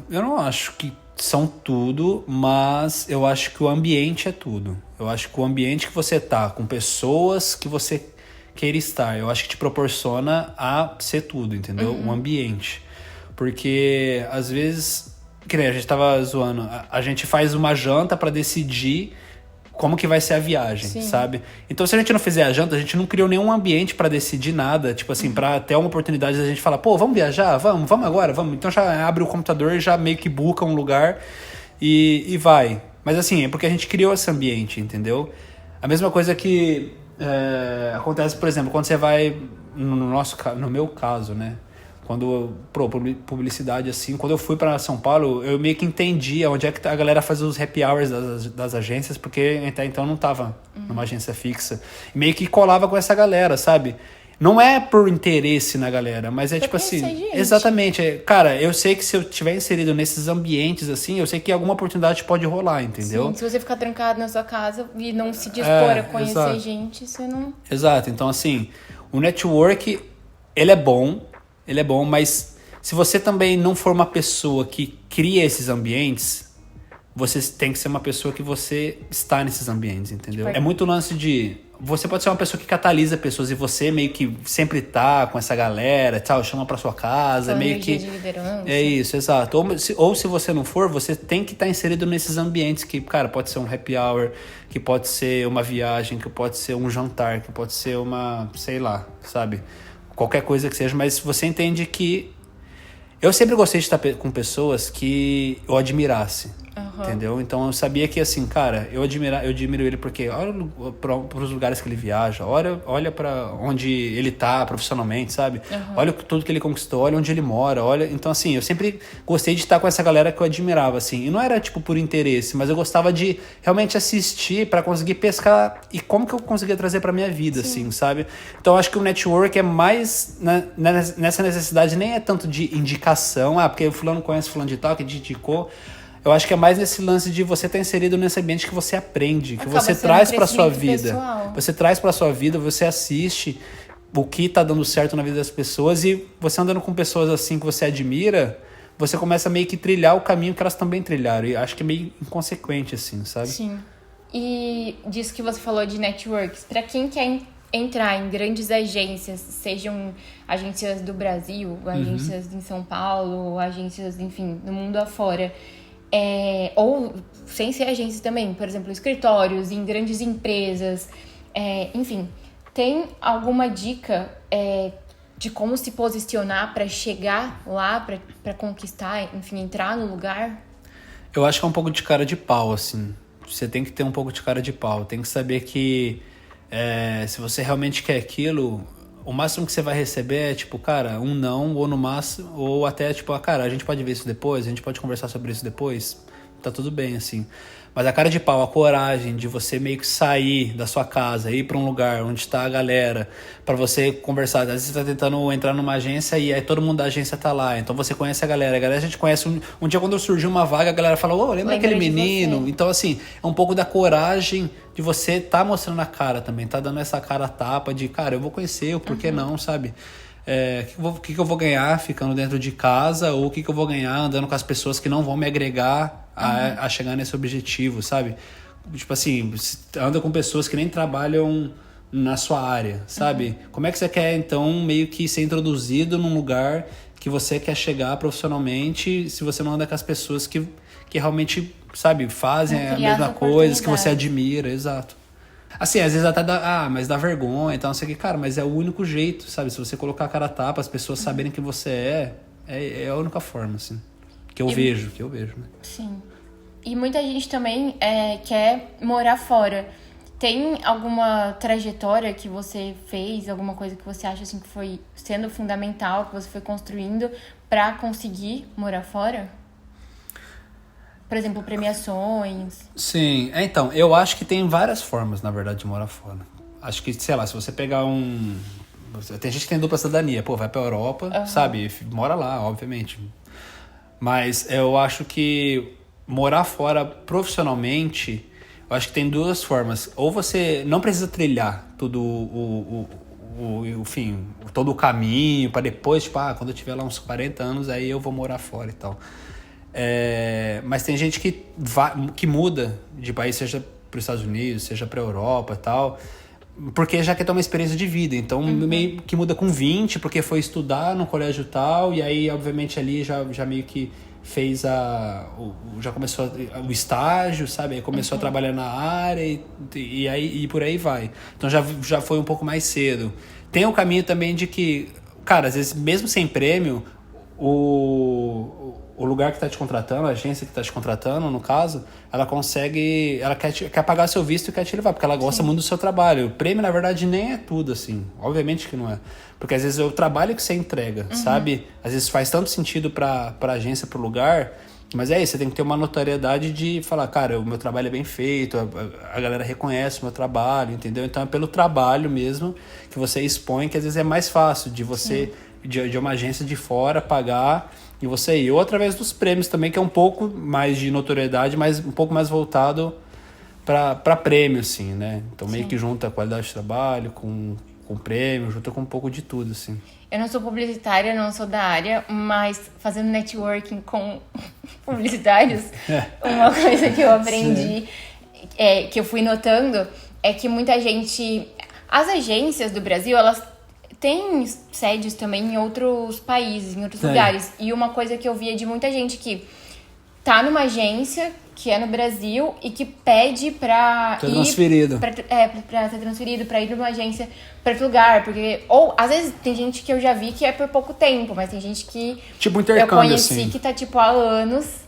Eu não acho que são tudo, mas eu acho que o ambiente é tudo. Eu acho que o ambiente que você tá, com pessoas que você queira estar, eu acho que te proporciona a ser tudo, entendeu? Um ambiente. Porque, às vezes, que nem a gente tava zoando, a gente faz uma janta pra decidir como que vai ser a viagem, sabe? Então, se a gente não fizer a janta, a gente não criou nenhum ambiente pra decidir nada, tipo assim, pra ter uma oportunidade de a gente falar, pô, vamos viajar? Vamos agora, vamos. Então já abre o computador e já meio que busca um lugar e vai. Mas assim, é porque a gente criou esse ambiente, entendeu? A mesma coisa que acontece, por exemplo, quando você vai, no meu caso, né? Quando publicidade assim, quando eu fui para São Paulo, eu meio que entendia onde é que a galera fazia os happy hours das agências, porque até então não tava numa agência fixa. E meio que colava com essa galera, sabe? Não é por interesse na galera, mas é tipo assim... Exatamente. Cara, eu sei que se eu tiver inserido nesses ambientes assim, eu sei que alguma oportunidade pode rolar, entendeu? Sim, se você ficar trancado na sua casa e não se dispor a conhecer gente, você não... Exato. Então, assim, o network, ele é bom, mas se você também não for uma pessoa que cria esses ambientes, você tem que ser uma pessoa que você está nesses ambientes, entendeu? É muito lance de... Você pode ser uma pessoa que catalisa pessoas e você meio que sempre tá com essa galera, tal, chama pra sua casa, meio que... de liderança. É isso, exato. Ou se você não for, você tem que estar inserido nesses ambientes que, cara, pode ser um happy hour, que pode ser uma viagem, que pode ser um jantar, que pode ser uma, sei lá, sabe? Qualquer coisa que seja, mas você entende que... Eu sempre gostei de estar com pessoas que eu admirasse, entendeu? Então eu sabia que, assim, cara, eu admiro ele porque olha para os lugares que ele viaja, olha para onde ele tá profissionalmente, sabe? Olha tudo que ele conquistou, olha onde ele mora, olha... Então, assim, eu sempre gostei de estar com essa galera que eu admirava, assim. E não era, tipo, por interesse, mas eu gostava de realmente assistir para conseguir pescar e como que eu conseguia trazer pra minha vida, assim, sabe? Então eu acho que o network é mais nessa necessidade, nem é tanto de indicação, porque o fulano conhece fulano de tal, que indicou. Eu acho que é mais nesse lance de você estar inserido nesse ambiente que você aprende, que você traz pra sua vida. Pessoal. Você traz pra sua vida, você assiste o que tá dando certo na vida das pessoas e você andando com pessoas assim que você admira, você começa a meio que trilhar o caminho que elas também trilharam. E acho que é meio inconsequente, assim, sabe? Sim. E disso que você falou de networks, para quem quer entrar em grandes agências, sejam agências do Brasil, agências em São Paulo, agências, enfim, no mundo afora, ou sem ser agências também, por exemplo, escritórios, em grandes empresas, enfim, tem alguma dica de como se posicionar para chegar lá, para conquistar, enfim, entrar no lugar? Eu acho que é um pouco de cara de pau, assim. Você tem que ter um pouco de cara de pau. Tem que saber que se você realmente quer aquilo, o máximo que você vai receber é tipo, cara, um não, ou no máximo, ou até tipo, cara, a gente pode ver isso depois, a gente pode conversar sobre isso depois, tá tudo bem, assim. Mas a cara de pau, a coragem de você meio que sair da sua casa, ir pra um lugar onde tá a galera, pra você conversar. Às vezes você tá tentando entrar numa agência e aí todo mundo da agência tá lá. Então você conhece a galera a gente conhece. Um dia quando surgiu uma vaga, a galera fala, lembra aquele menino? Então assim, é um pouco da coragem de você tá mostrando a cara também, tá dando essa cara a tapa de, cara, eu vou conhecer, o por que não, sabe? O que eu vou ganhar ficando dentro de casa, ou o que eu vou ganhar andando com as pessoas que não vão me agregar a chegar nesse objetivo, sabe? Tipo assim, anda com pessoas que nem trabalham na sua área, sabe? Como é que você quer, então, meio que ser introduzido num lugar que você quer chegar profissionalmente se você não anda com as pessoas que realmente, sabe, fazem a mesma coisa, que você admira, exato. Assim, às vezes até mas dá vergonha e tal, não sei o que, cara, mas é o único jeito, sabe? Se você colocar a cara a tapa, as pessoas saberem que você é a única forma, assim, que eu vejo, né? Sim. E muita gente também quer morar fora. Tem alguma trajetória que você fez, alguma coisa que você acha assim que foi sendo fundamental, que você foi construindo pra conseguir morar fora? Por exemplo, premiações. Sim, então, eu acho que tem várias formas, na verdade, de morar fora. Acho que, sei lá, se você pegar tem gente que tem dupla cidadania, vai pra Europa, sabe? Mora lá, obviamente. Mas eu acho que morar fora profissionalmente, eu acho que tem duas formas. Ou você não precisa trilhar todo todo o caminho para depois, tipo, quando eu tiver lá uns 40 anos, aí eu vou morar fora e tal. Mas tem gente que muda de país, seja para os Estados Unidos, seja para a Europa e tal, porque já quer ter uma experiência de vida. Então, meio que muda com 20, porque foi estudar no colégio tal, e aí, obviamente, ali já meio que fez já começou o estágio, sabe? Aí começou a trabalhar na área e por aí vai. Então, já foi um pouco mais cedo. Tem o caminho também de que, cara, às vezes, mesmo sem prêmio, o lugar que está te contratando, a agência que está te contratando, no caso, ela quer pagar seu visto e quer te levar, porque ela gosta muito do seu trabalho. O prêmio, na verdade, nem é tudo, assim. Obviamente que não é. Porque às vezes é o trabalho que você entrega, sabe? Às vezes faz tanto sentido pra agência, pro lugar, mas é isso, você tem que ter uma notoriedade de falar, cara, o meu trabalho é bem feito, a galera reconhece o meu trabalho, entendeu? Então é pelo trabalho mesmo que você expõe, que às vezes é mais fácil de você, de uma agência de fora, pagar e você ir. Ou através dos prêmios também, que é um pouco mais de notoriedade, mas um pouco mais voltado para prêmio, assim, né? Então meio que junta a qualidade de trabalho com prêmio, junta com um pouco de tudo, assim. Eu não sou publicitária, não sou da área, mas fazendo networking com publicitários, uma coisa que eu aprendi, que eu fui notando, é que muita gente... As agências do Brasil, elas têm sedes também em outros países, em outros lugares. E uma coisa que eu via de muita gente que tá numa agência que é no Brasil e que pede pra ser transferido. Pra ser transferido, pra ir numa agência pra outro lugar. Porque, ou, às vezes, tem gente que eu já vi que é por pouco tempo, mas tem gente que tipo intercâmbio, eu conheci assim, que tá, tipo, há anos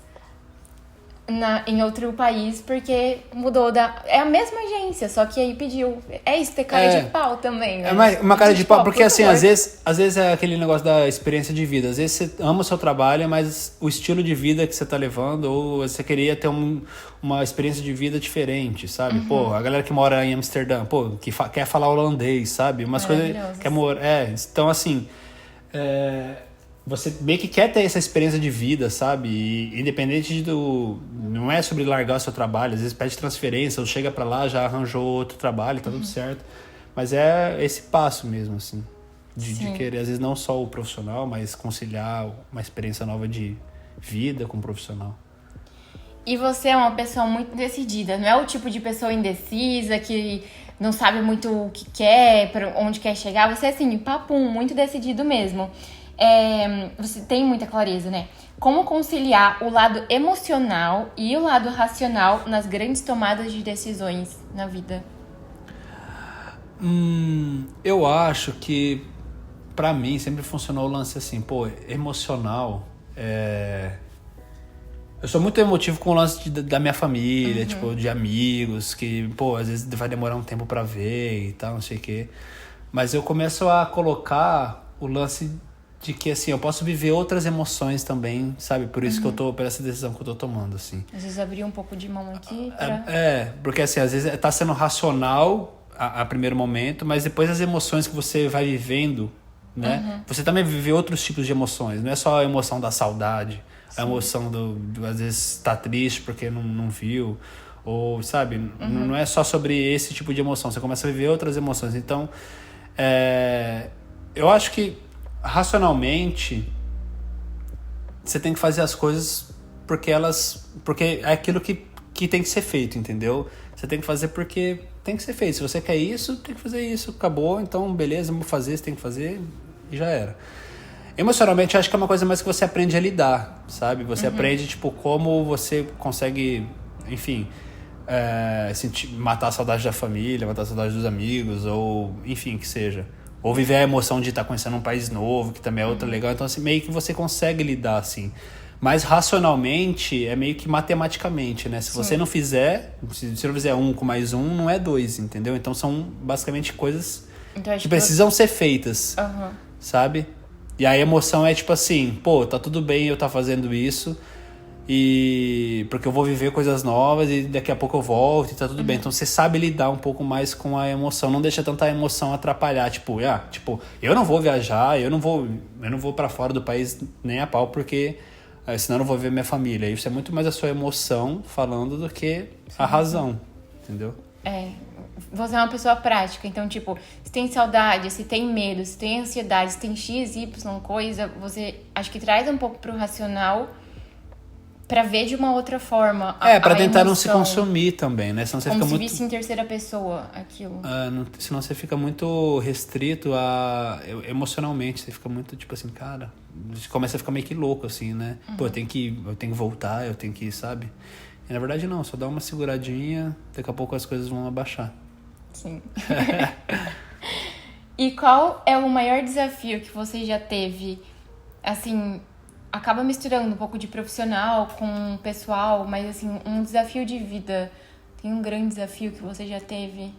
em outro país, porque mudou é a mesma agência, só que aí pediu. É isso, ter cara de pau também, né? É uma cara de pau, porque assim, às vezes é aquele negócio da experiência de vida. Às vezes você ama o seu trabalho, mas o estilo de vida que você tá levando, ou você queria ter uma experiência de vida diferente, sabe? Pô, a galera que mora em Amsterdã, que quer falar holandês, sabe? Umas coisas que então assim, você meio que quer ter essa experiência de vida, sabe? E independente não é sobre largar o seu trabalho, às vezes pede transferência, ou chega pra lá, já arranjou outro trabalho, tá tudo certo. Mas é esse passo mesmo, assim, de querer, às vezes não só o profissional, mas conciliar uma experiência nova de vida com profissional. E você é uma pessoa muito decidida, não é o tipo de pessoa indecisa que não sabe muito o que quer, para onde quer chegar. Você é assim, papum, muito decidido mesmo. Você tem muita clareza, né? Como conciliar o lado emocional e o lado racional nas grandes tomadas de decisões na vida? Eu acho que pra mim sempre funcionou o lance assim, emocional. Eu sou muito emotivo com o lance da minha família, tipo, de amigos, que, às vezes vai demorar um tempo pra ver e tal, não sei o quê. Mas eu começo a colocar o lance de que, assim, eu posso viver outras emoções também, sabe? Por isso que eu tô, por essa decisão que eu tô tomando, assim. Às vezes abrir um pouco de mão aqui pra... Porque, assim, às vezes tá sendo racional a primeiro momento, mas depois as emoções que você vai vivendo, né? Você também vive outros tipos de emoções, não é só a emoção da saudade, a emoção às vezes tá triste porque não viu, ou, sabe? Não é só sobre esse tipo de emoção, você começa a viver outras emoções. Então, eu acho que racionalmente você tem que fazer as coisas porque é aquilo que tem que ser feito, entendeu? Você tem que fazer porque tem que ser feito. Se você quer isso, tem que fazer isso, acabou, então beleza, vamos fazer, você tem que fazer e já era. Emocionalmente, eu acho que é uma coisa mais que você aprende a lidar, sabe? Você aprende, tipo, como você consegue, enfim, matar a saudade da família, matar a saudade dos amigos, ou enfim, que seja. Ou viver a emoção de estar conhecendo um país novo, que também é outra legal. Então, assim, meio que você consegue lidar, assim. Mas racionalmente, é meio que matematicamente, né? Se você não fizer, se você não fizer 1 com mais 1, não é 2, entendeu? Então, são basicamente coisas Então, que precisam ser feitas, sabe? E a emoção é tipo assim, tá tudo bem eu estar fazendo isso, e porque eu vou viver coisas novas e daqui a pouco eu volto e tá tudo bem. Então você sabe lidar um pouco mais com a emoção, não deixa tanta emoção atrapalhar, tipo, eu não vou viajar, eu não vou para fora do país nem a pau, porque senão eu não vou ver minha família. Isso é muito mais a sua emoção falando do que a razão, entendeu? Você é uma pessoa prática, então, tipo, se tem saudade, se tem medo, se tem ansiedade, se tem X, Y coisa, você acho que traz um pouco pro racional pra ver de uma outra forma pra tentar emoção. Não se consumir também, né? Senão você como fica se muito... visse em terceira pessoa aquilo. Senão você fica muito restrito emocionalmente. Você fica muito, tipo assim, cara... Você começa a ficar meio que louco, assim, né? Eu tenho que voltar, eu tenho que, sabe? E na verdade não, só dá uma seguradinha, daqui a pouco as coisas vão abaixar. Sim. E qual é o maior desafio que você já teve, assim... Acaba misturando um pouco de profissional com pessoal, mas assim, um desafio de vida. Tem um grande desafio que você já teve?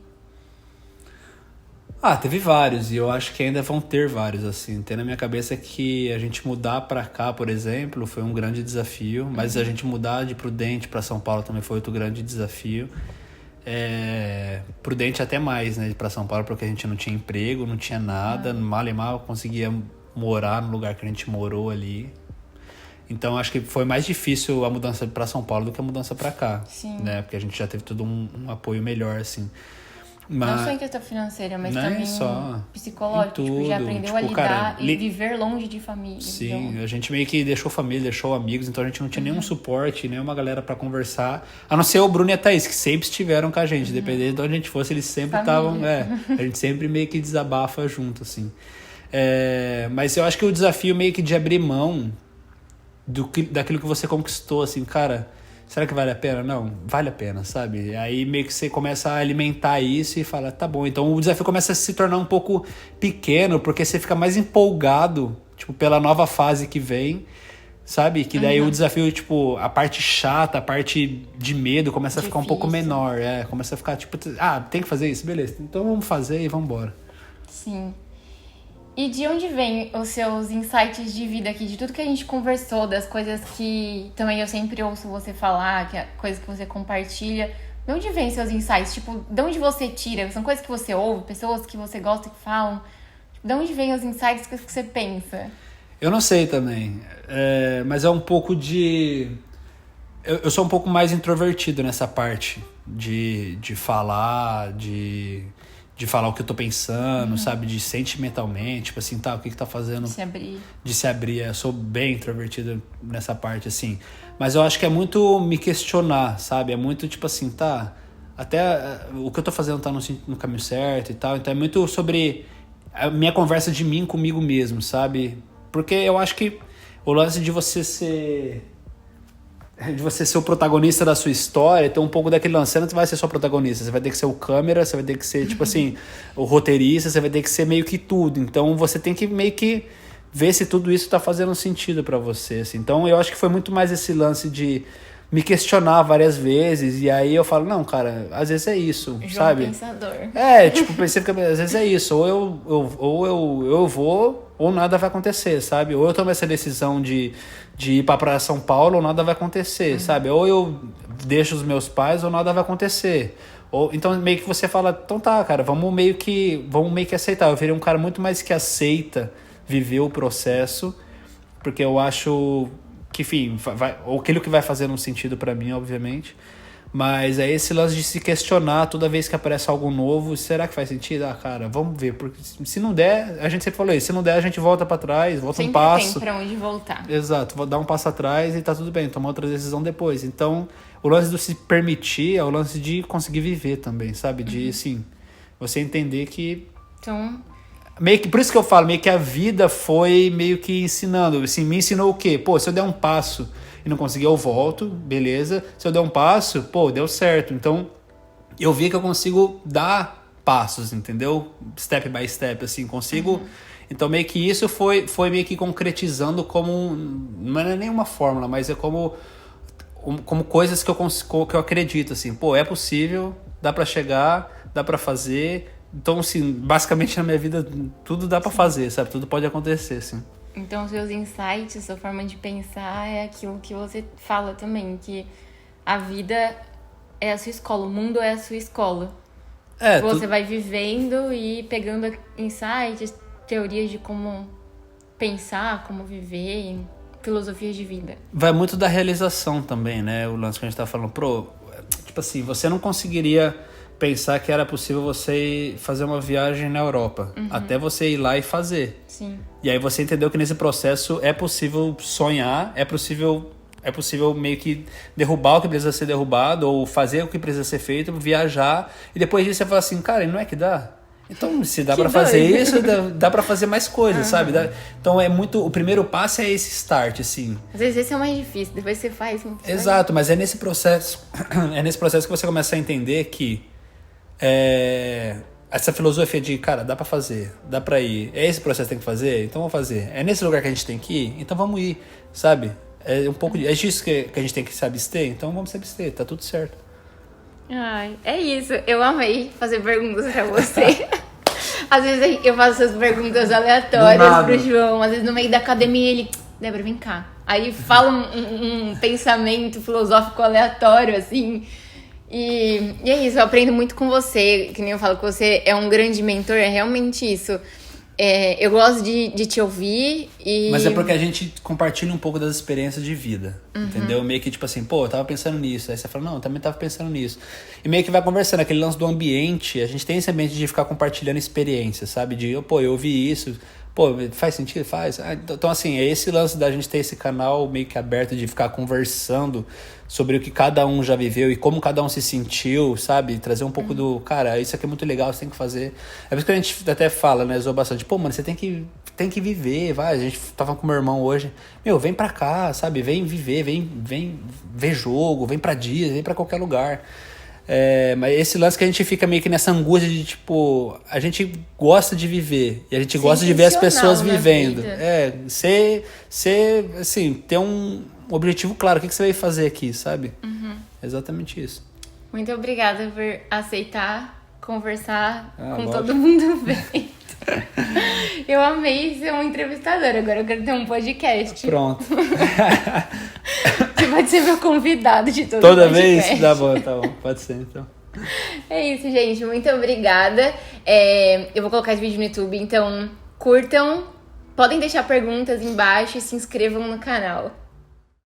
Teve vários, e eu acho que ainda vão ter vários, assim. Tem na minha cabeça que a gente mudar pra cá, por exemplo, foi um grande desafio, mas a gente mudar de Prudente pra São Paulo também foi outro grande desafio. Prudente até mais, né, pra São Paulo, porque a gente não tinha emprego, não tinha nada, mal e mal conseguia morar no lugar que a gente morou ali. Então, acho que foi mais difícil a mudança para São Paulo do que a mudança para cá. Sim. Né? Porque a gente já teve todo um apoio melhor, assim. Não só em questão financeira, mas também só psicológico. tudo. Tipo, já aprendeu a lidar e viver longe de família. Sim, então... a gente meio que deixou família, deixou amigos, então a gente não tinha nenhum suporte, nenhuma galera para conversar. A não ser o Bruno e a Thaís, que sempre estiveram com a gente. Independente de onde a gente fosse, eles sempre estavam... a gente sempre meio que desabafa junto, assim. Mas eu acho que o desafio meio que de abrir mão daquilo que você conquistou, assim, cara, será que vale a pena? Não, vale a pena, sabe? Aí meio que você começa a alimentar isso e fala, tá bom. Então o desafio começa a se tornar um pouco pequeno, porque você fica mais empolgado, tipo, pela nova fase que vem, sabe? Que daí o desafio, tipo, a parte chata, a parte de medo começa a ficar um pouco menor, começa a ficar, tipo, tem que fazer isso? Beleza, então vamos fazer e vamos embora. Sim. E de onde vem os seus insights de vida aqui? De tudo que a gente conversou, das coisas que também eu sempre ouço você falar, que é coisas que você compartilha. De onde vem seus insights? Tipo, de onde você tira? São coisas que você ouve, pessoas que você gosta que falam? Tipo, de onde vem os insights que você pensa? Eu não sei também, mas é um pouco de... Eu sou um pouco mais introvertido nessa parte de falar, de de falar o que eu tô pensando, sabe? De sentimentalmente, tipo assim, tá, o que tá fazendo... Se abrir. De se abrir. Eu sou bem introvertido nessa parte, assim. Mas eu acho que é muito me questionar, sabe? É muito, tipo assim, tá... Até o que eu tô fazendo tá no caminho certo e tal. Então é muito sobre a minha conversa de mim comigo mesmo, sabe? Porque eu acho que o lance de você ser o protagonista da sua história, tem um pouco daquele lance. Você não vai ser só protagonista, você vai ter que ser o câmera, você vai ter que ser, tipo assim, o roteirista, você vai ter que ser meio que tudo. Então você tem que meio que ver se tudo isso tá fazendo sentido pra você, assim. Então eu acho que foi muito mais esse lance de me questionar várias vezes, e aí eu falo, não, cara, às vezes é isso, João sabe? Pensador. Tipo, pensei que às vezes é isso, ou eu vou, ou nada vai acontecer, sabe? Ou eu tomo essa decisão de ir pra São Paulo, ou nada vai acontecer, sabe? Ou eu deixo os meus pais, ou nada vai acontecer. Ou, então meio que você fala, então tá, cara, vamos meio que aceitar. Eu virei um cara muito mais que aceita viver o processo, porque eu acho que, enfim, aquilo que vai fazer um sentido pra mim, obviamente. Mas é esse lance de se questionar toda vez que aparece algo novo. Será que faz sentido? Ah, cara, vamos ver. Porque se não der, a gente sempre falou isso. Se não der, a gente volta pra trás, volta sempre um passo. tem pra onde voltar. Exato, vou dar um passo atrás e tá tudo bem, tomar outra decisão depois. Então, o lance de se permitir é o lance de conseguir viver também, sabe? De, assim, você entender que... Então... Meio que, por isso que eu falo, meio que a vida foi meio que ensinando. Assim, me ensinou o quê? Pô, se eu der um passo e não conseguir, eu volto, beleza. Se eu der um passo, pô, deu certo. Então, eu vi que eu consigo dar passos, entendeu? Step by step, assim, consigo... Então, meio que isso foi meio que concretizando como... Não é nenhuma fórmula, mas é como coisas que eu acredito, assim. Pô, é possível, dá pra chegar, dá pra fazer... Então, assim, basicamente na minha vida tudo dá pra fazer, sabe? Tudo pode acontecer, assim. Então, seus insights, sua forma de pensar é aquilo que você fala também, que a vida é a sua escola, o mundo é a sua escola. Você vai vivendo e pegando insights, teorias de como pensar, como viver, filosofias de vida. Vai muito da realização também, né? O lance que a gente tá falando. Tipo assim, você não conseguiria... pensar que era possível você fazer uma viagem na Europa, até você ir lá e fazer. Sim. E aí você entendeu que nesse processo é possível sonhar, é possível meio que derrubar o que precisa ser derrubado, ou fazer o que precisa ser feito, viajar, e depois disso você fala assim, cara, não é que dá? Então, se dá pra fazer isso, dá pra fazer mais coisas, sabe? Então é muito... O primeiro passo é esse start, assim. Às vezes esse é o mais difícil, depois você faz. Exato, mas é nesse processo que você começa a entender que essa filosofia de, cara, dá pra fazer, dá pra ir, é esse processo que tem que fazer, então vamos fazer. É nesse lugar que a gente tem que ir, então vamos ir, sabe? É um pouco é disso que a gente tem que se abster, então vamos se abster, tá tudo certo. Ai, é isso. Eu amei fazer perguntas pra você. Às vezes eu faço essas perguntas aleatórias pro João, às vezes no meio da academia ele, Débora, vem cá. Aí fala um pensamento filosófico aleatório, assim. E é isso, eu aprendo muito com você, que nem eu falo que você é um grande mentor, é realmente isso. Eu gosto de te ouvir e... Mas é porque a gente compartilha um pouco das experiências de vida, entendeu? Meio que tipo assim, pô, eu tava pensando nisso. Aí você fala, não, eu também tava pensando nisso. E meio que vai conversando, aquele lance do ambiente, a gente tem esse ambiente de ficar compartilhando experiências, sabe? De, pô, eu ouvi isso... Pô, faz sentido? Faz. Então, assim, é esse lance da gente ter esse canal meio que aberto de ficar conversando sobre o que cada um já viveu e como cada um se sentiu, sabe? Trazer um pouco do... Cara, isso aqui é muito legal, você tem que fazer. É por isso que a gente até fala, né? Zoa bastante. Pô, mano, você tem que viver, vai. A gente tava com meu irmão hoje. Meu, vem pra cá, sabe? Vem viver, vem ver jogo, vem pra dias, vem pra qualquer lugar. Mas esse lance que a gente fica meio que nessa angústia de, tipo, a gente gosta de viver e a gente gosta de ver as pessoas vivendo. Ser, assim, ter um objetivo claro. O que você vai fazer aqui, sabe? É exatamente isso. Muito obrigada por aceitar conversar com todo mundo bem. Eu amei ser uma entrevistadora, agora eu quero ter um podcast. Pronto. Você pode ser meu convidado de toda vez? Tá bom, pode ser então. É isso, gente, muito obrigada. Eu vou colocar esse vídeo no YouTube, então curtam, podem deixar perguntas embaixo e se inscrevam no canal.